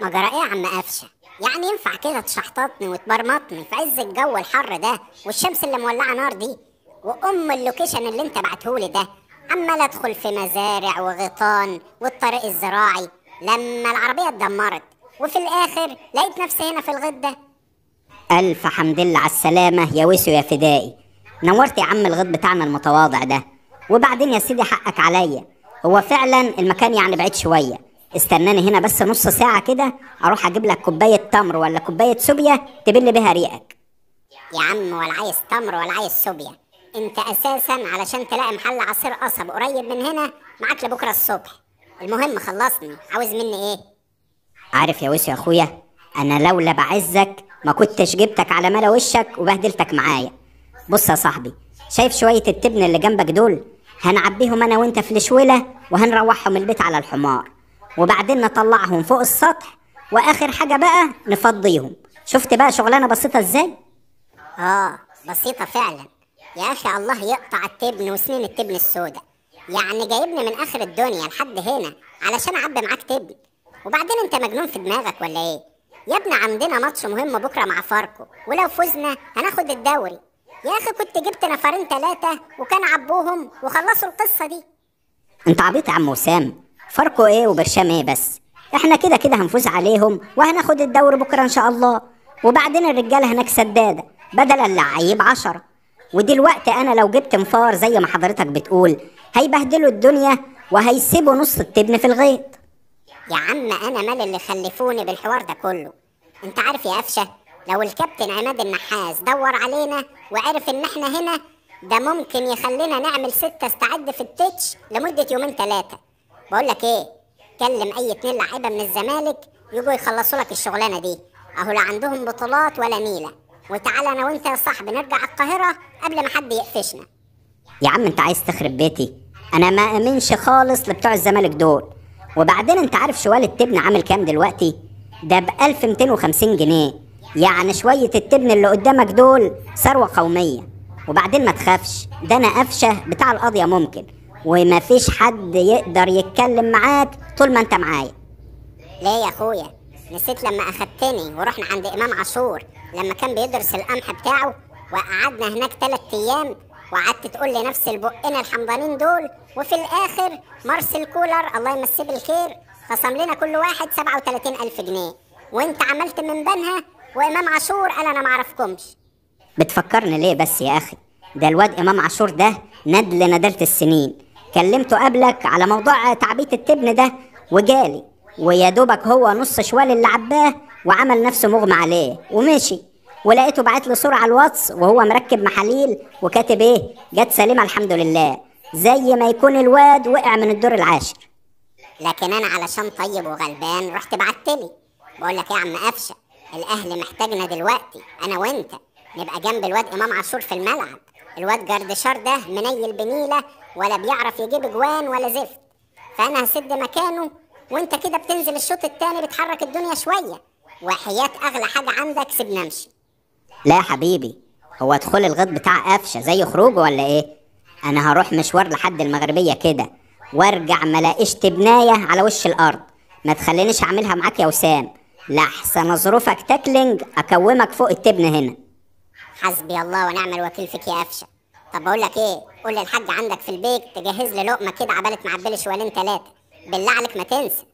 ما جرى ايه يا عم قفشه؟ يعني ينفع كده تشحططني وتبرمطني في عز الجو الحر ده والشمس اللي مولعه نار دي؟ اللوكيشن اللي انت بعتهولي ده عمال ادخل في مزارع وغيطان والطريق الزراعي لما العربيه اتدمرت، وفي الاخر لقيت نفسي هنا في الغيط ده. ألف حمد لله على السلامة يا وسو يا فدائي. نورت يا عم الغيط بتاعنا المتواضع ده. وبعدين يا سيدي حقك عليا، هو فعلا المكان يعني بعيد شوية. استناني هنا بس نص ساعة كده، أروح أجيب لك كوباية تمر ولا كوباية سوبيا تبل بيها ريقك. يا عم ولا عايز تمر ولا عايز سوبيا، انت اساسا علشان تلاقي محل عصير قصب قريب من هنا معاك لبكره الصبح. المهم خلصني، عاوز مني ايه؟ عارف يا وسو يا أخويا، أنا لولا بعزك ما كنتش جبتك على ملا وشك وبهدلتك معايا. بص يا صاحبي، شايف شوية التبن اللي جنبك دول؟ هنعبيهم أنا وأنت في الشويلة وهنروحهم البيت على الحمار، وبعدين نطلعهم فوق السطح، وآخر حاجة بقى نفضيهم. شفت بقى شغلانة بسيطة إزاي؟ بسيطه فعلا. يا اخي الله يقطع التبن وسنين التبن السوداء، يعني جايبني من اخر الدنيا لحد هنا علشان اعبي معاك تبن؟ وبعدين انت مجنون في دماغك ولا ايه؟ يا ابني عندنا ماتش مهم بكره مع فاركو، ولو فزنا هناخد الدوري. يا اخي كنت جبت نفرين ثلاثه وكان عبوهم وخلصوا القصه دي. أنت عبيط يا عم وسام، فرقه إيه وبرشام إيه بس؟ إحنا كده كده هنفوز عليهم وهناخد الدوري بكرة إن شاء الله. وبعدين الرجالة هناك سدادة بدل اللعيب 10. ودلوقتي أنا لو جبت مفار زي ما حضرتك بتقول هيبهدلوا الدنيا وهيسيبوا نص التبن في الغيط. يا عم انا مال اللي خلفوني بالحوار ده كله؟ انت عارف يا قفشه، لو الكابتن عماد النحاس دور علينا وعرف ان احنا هنا، ده ممكن يخلينا نعمل 6 استعد في التتش لمدة يومين 3. بقول لك ايه، كلم اي 2 لعيبه من الزمالك يجوا يخلصوا لك الشغلانه دي، اهو لا عندهم بطولات ولا نيله. وتعالى انا وانت يا صاحبي نرجع القاهره قبل ما حد يقفشنا. يا عم انت عايز تخرب بيتي؟ انا ما امنش خالص لبتوع الزمالك دول. وبعدين انت عارف شوال التبن عامل كام دلوقتي؟ ده ب1250 جنيه. يعني شوية التبن اللي قدامك دول ثروة قومية. وبعدين ما تخافش، ده انا قفشة بتاع القضية ممكن، ومفيش حد يقدر يتكلم معاك طول ما انت معايا. ليه يا اخويا؟ نسيت لما اخدتني ورحنا عند امام عاشور لما كان بيدرس القمح بتاعه، وقعدنا هناك 3 ايام، وقعدت تقول لي نفس البقين الحمضانين دول، وفي الاخر مارسيل كولر الله يمسيه بالخير خصم لنا كل واحد 37,000 جنيه، وانت عملت من بنها، وامام عاشور قال انا معرفكمش. بتفكرني ليه بس يا اخي؟ ده الواد امام عاشور ده ندل ندلت السنين. كلمته قبلك على موضوع تعبية التبن ده وجالي، ويا دوبك هو نص شوال اللي عباه وعمل نفسه مغمى عليه ومشي. ولقيته بعت له صورة على الواتس وهو مركب محاليل وكاتب ايه؟ جت سليمة الحمد لله، زي ما يكون الواد وقع من الدور العاشر. لكن انا علشان طيب وغلبان رحت بعتلي. بقول لك يا عم قفشه، الاهلي محتاجنا دلوقتي انا وانت نبقى جنب الواد امام عاشور في الملعب. الواد جردشار ده منيل بنيله، ولا بيعرف يجيب اجوان ولا زفت، فانا هسد مكانه، وانت كده بتنزل الشوط التاني بتحرك الدنيا شويه، وحياة اغلى حاجه عندك سيبنا امشي. لا يا حبيبي، هو دخول الغيط بتاع قفشه زي خروجه ولا ايه؟ انا هروح مشوار لحد المغربيه كده وارجع ملاقيش تبنايه على وش الارض. ما تخلينيش اعملها معاك يا وسام، لحسن ظروفك تاكلينج اكومك فوق التبن هنا. حسبي الله ونعم الوكيل فيك يا قفشه. طب بقول لك ايه، قول للحاج عندك في البيت تجهز لي لقمه كده عبالة معبلي شوالين 3، بالله عليك ما تنسى.